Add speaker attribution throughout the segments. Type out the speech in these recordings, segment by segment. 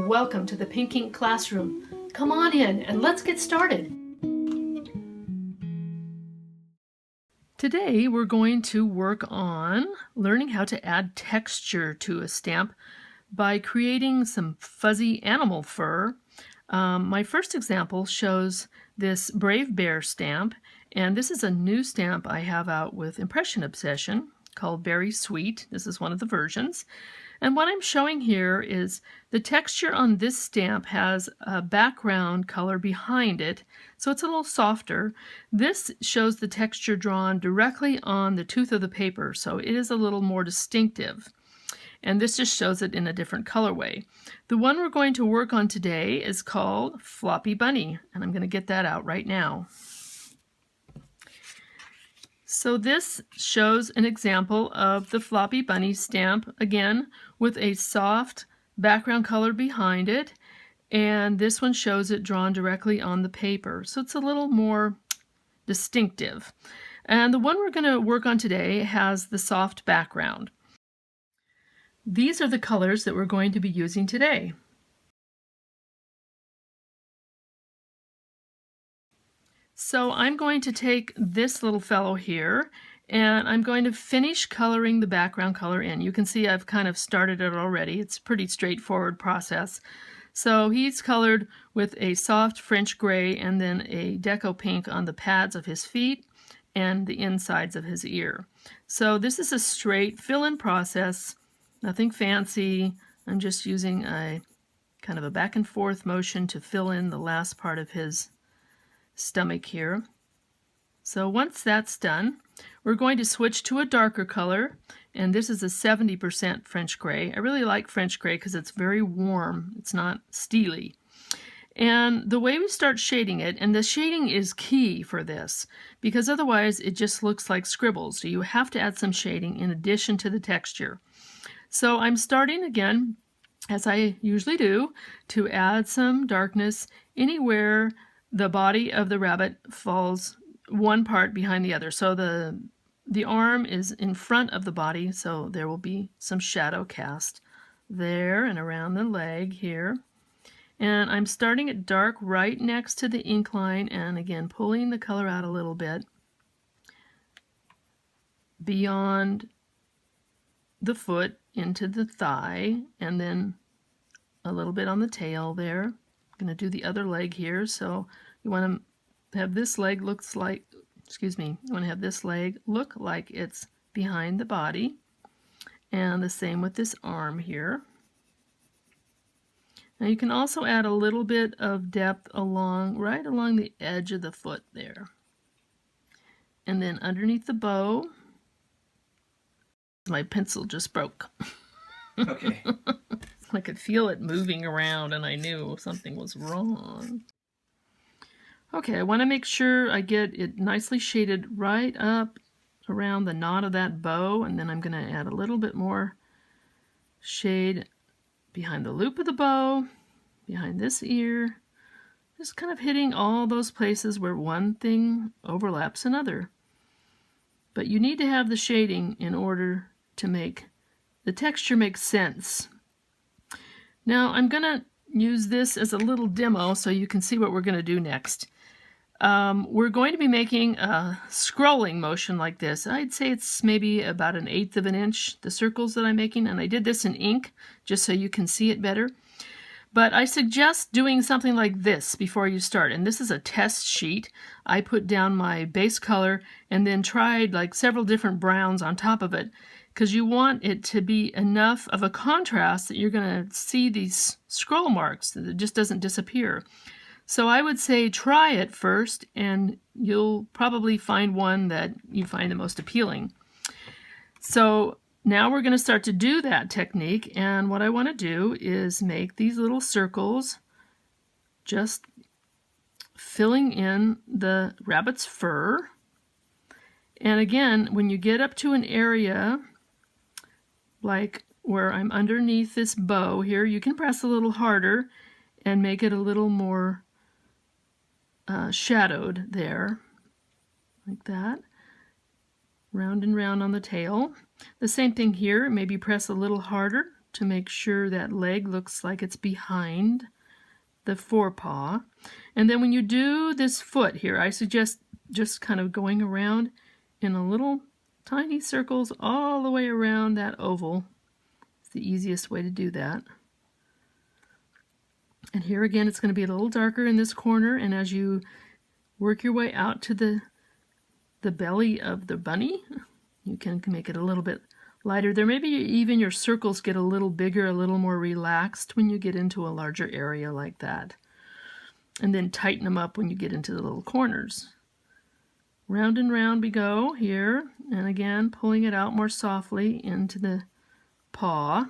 Speaker 1: welcome to the Pink Ink Classroom. Come on in and let's get started. Today we're going to work on learning how to add texture to a stamp by creating some fuzzy animal fur. My first example shows this Brave Bear stamp, and this is a new stamp I have out with Impression Obsession called Berry Sweet. This is one of the versions. And what I'm showing here is the texture on this stamp has a background color behind it, so it's a little softer. This shows the texture drawn directly on the tooth of the paper, so it is a little more distinctive. And this just shows it in a different colorway. The one we're going to work on today is called Floppy Bunny, and I'm going to get that out right now. So this shows an example of the Floppy Bunny stamp, again, with a soft background color behind it, and this one shows it drawn directly on the paper, so it's a little more distinctive. And the one we're going to work on today has the soft background. These are the colors that we're going to be using today. So I'm going to take this little fellow here and I'm going to finish coloring the background color in. You can see I've kind of started it already. It's a pretty straightforward process. So he's colored with a soft French gray and then a deco pink on the pads of his feet and the insides of his ear. So this is a straight fill-in process, nothing fancy. I'm just using a kind of a back and forth motion to fill in the last part of his stomach here. So once that's done, we're going to switch to a darker color, and this is a 70% French gray. I really like French gray because it's very warm. It's not steely. And the way we start shading it, and the shading is key for this, because otherwise it just looks like scribbles. So you have to add some shading in addition to the texture. So I'm starting again, as I usually do, to add some darkness anywhere the body of the rabbit falls one part behind the other. So the arm is in front of the body, so there will be some shadow cast there and around the leg here. And I'm starting it dark right next to the ink line, and again pulling the color out a little bit beyond the foot into the thigh, and then a little bit on the tail there. I'm going to do the other leg here, so you want to have this leg you want to have this leg look like it's behind the body, and the same with this arm here. Now you can also add a little bit of depth right along the edge of the foot there. And then underneath the bow, my pencil just broke.
Speaker 2: Okay.
Speaker 1: I could feel it moving around and I knew something was wrong. Okay, I want to make sure I get it nicely shaded right up around the knot of that bow, and then I'm going to add a little bit more shade behind the loop of the bow, behind this ear, just kind of hitting all those places where one thing overlaps another. But you need to have the shading in order to make the texture make sense. Now I'm going to use this as a little demo so you can see what we're going to do next. We're going to be making a scrolling motion like this. I'd say it's maybe about 1/8 of an inch, the circles that I'm making, and I did this in ink just so you can see it better. But I suggest doing something like this before you start, and this is a test sheet. I put down my base color and then tried like several different browns on top of it, because you want it to be enough of a contrast that you're going to see these scroll marks, that it just doesn't disappear. So I would say try it first, and you'll probably find one that you find the most appealing. So now we're going to start to do that technique, and what I want to do is make these little circles, just filling in the rabbit's fur. And again, when you get up to an area like where I'm underneath this bow here, you can press a little harder and make it a little more shadowed there, like that, round and round on the tail. The same thing here, maybe press a little harder to make sure that leg looks like it's behind the forepaw. And then when you do this foot here, I suggest just kind of going around in a little tiny circles all the way around that oval. It's the easiest way to do that. And here again, it's going to be a little darker in this corner, and as you work your way out to the belly of the bunny, you can make it a little bit lighter. There maybe even your circles get a little bigger, a little more relaxed when you get into a larger area like that. And then tighten them up when you get into the little corners. Round and round we go here, and again pulling it out more softly into the paw.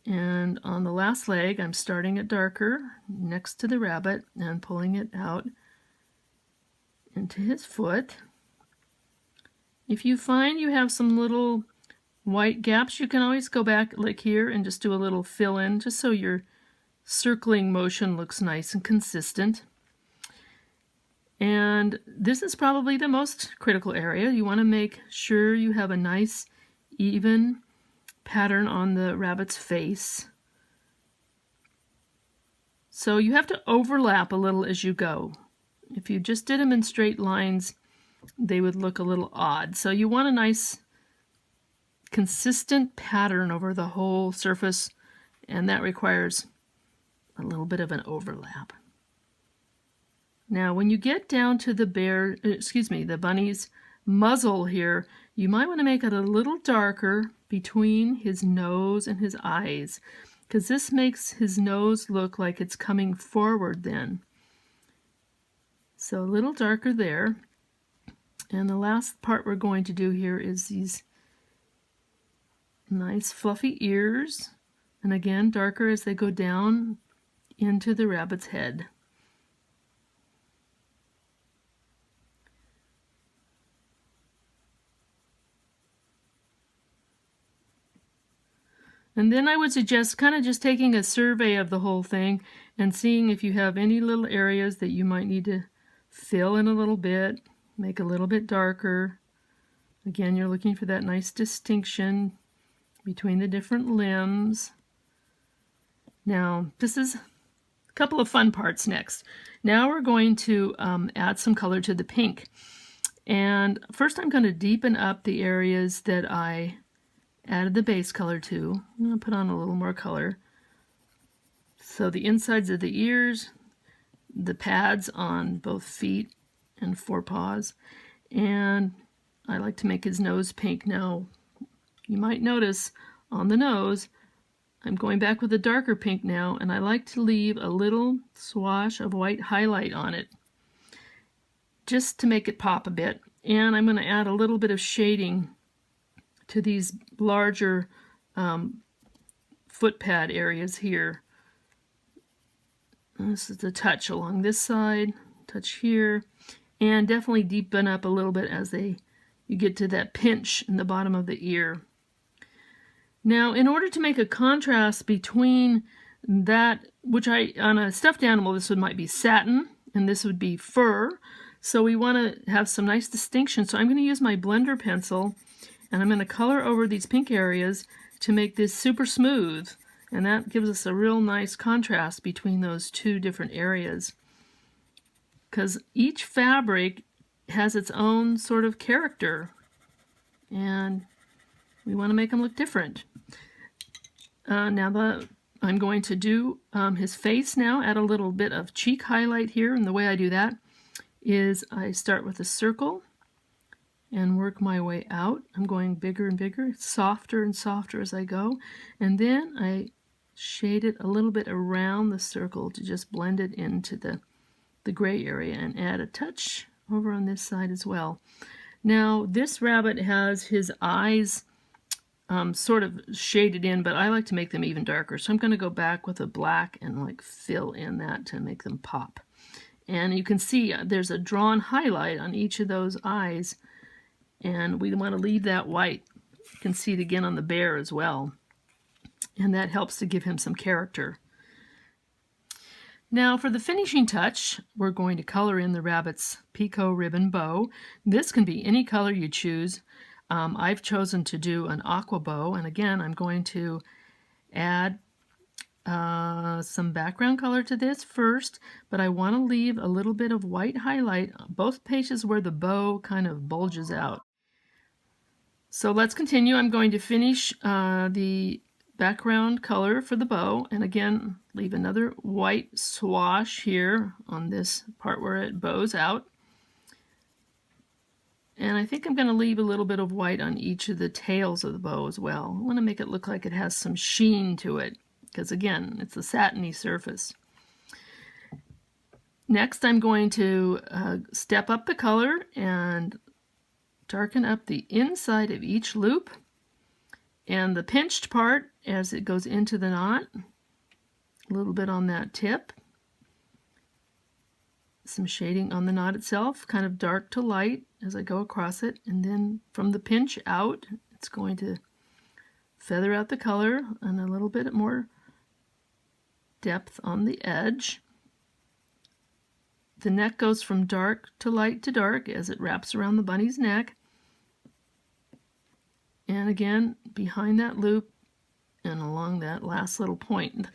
Speaker 1: And on the last leg, I'm starting it darker next to the rabbit and pulling it out into his foot. If you find you have some little white gaps, you can always go back like here and just do a little fill in, just so your circling motion looks nice and consistent. And this is probably the most critical area. You want to make sure you have a nice, even pattern on the rabbit's face. So you have to overlap a little as you go. If you just did them in straight lines, they would look a little odd. So you want a nice, consistent pattern over the whole surface, and that requires a little bit of an overlap. Now, when you get down to the bunny's muzzle here, you might want to make it a little darker between his nose and his eyes, because this makes his nose look like it's coming forward then. So a little darker there. And the last part we're going to do here is these nice fluffy ears, and again darker as they go down into the rabbit's head. And then I would suggest kind of just taking a survey of the whole thing and seeing if you have any little areas that you might need to fill in a little bit, make a little bit darker. Again, you're looking for that nice distinction between the different limbs. Now, this is a couple of fun parts next. Now we're going to add some color to the pink. And first I'm going to deepen up the areas that I added the base color to. I'm going to put on a little more color. So the insides of the ears, the pads on both feet and forepaws, and I like to make his nose pink. Now, you might notice on the nose, I'm going back with a darker pink now, and I like to leave a little swash of white highlight on it, just to make it pop a bit. And I'm going to add a little bit of shading to these larger foot pad areas here. And this is the touch along this side, touch here, and definitely deepen up a little bit as you get to that pinch in the bottom of the ear. Now, in order to make a contrast between that, which on a stuffed animal, this might be satin, and this would be fur, so we want to have some nice distinction. So I'm going to use my blender pencil, and I'm going to color over these pink areas to make this super smooth, and that gives us a real nice contrast between those two different areas, because each fabric has its own sort of character, and we want to make them look different. Now I'm going to do his face now, add a little bit of cheek highlight here, and the way I do that is I start with a circle and work my way out. I'm going bigger and bigger, softer and softer as I go, and then I shade it a little bit around the circle to just blend it into the gray area, and add a touch over on this side as well. Now, this rabbit has his eyes sort of shaded in, but I like to make them even darker. So I'm going to go back with a black and like fill in that to make them pop. And you can see there's a drawn highlight on each of those eyes, and we want to leave that white. You can see it again on the bear as well, and that helps to give him some character. Now for the finishing touch, we're going to color in the rabbit's picot ribbon bow. This can be any color you choose. I've chosen to do an aqua bow, and again, I'm going to add some background color to this first, but I want to leave a little bit of white highlight on both places where the bow kind of bulges out. So let's continue. I'm going to finish the background color for the bow, and again, leave another white swash here on this part where it bows out. And I think I'm going to leave a little bit of white on each of the tails of the bow as well. I want to make it look like it has some sheen to it, because again, it's a satiny surface. Next, I'm going to step up the color and darken up the inside of each loop and the pinched part as it goes into the knot, a little bit on that tip. Some shading on the knot itself, kind of dark to light as I go across it, and then from the pinch out, it's going to feather out the color and a little bit more depth on the edge. The neck goes from dark to light to dark as it wraps around the bunny's neck. And again, behind that loop and along that last little point.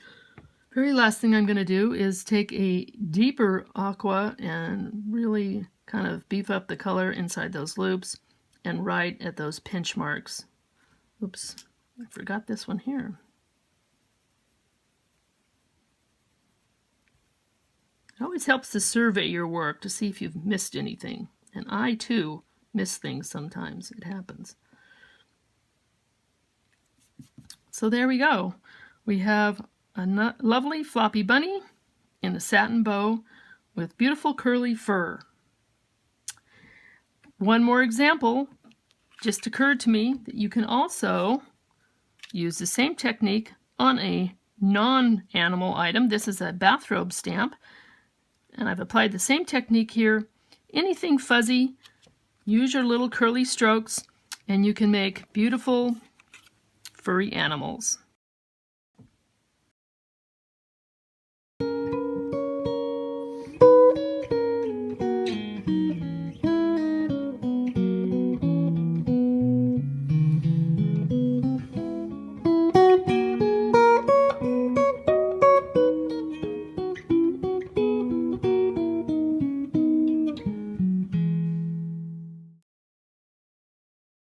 Speaker 1: Very last thing I'm going to do is take a deeper aqua and really kind of beef up the color inside those loops and right at those pinch marks. Oops, I forgot this one here. It always helps to survey your work to see if you've missed anything. And I, too, miss things sometimes. It happens. So there we go. We have a lovely floppy bunny in a satin bow with beautiful curly fur. One more example just occurred to me that you can also use the same technique on a non-animal item. This is a bathrobe stamp, and I've applied the same technique here. Anything fuzzy, use your little curly strokes, and you can make beautiful furry animals.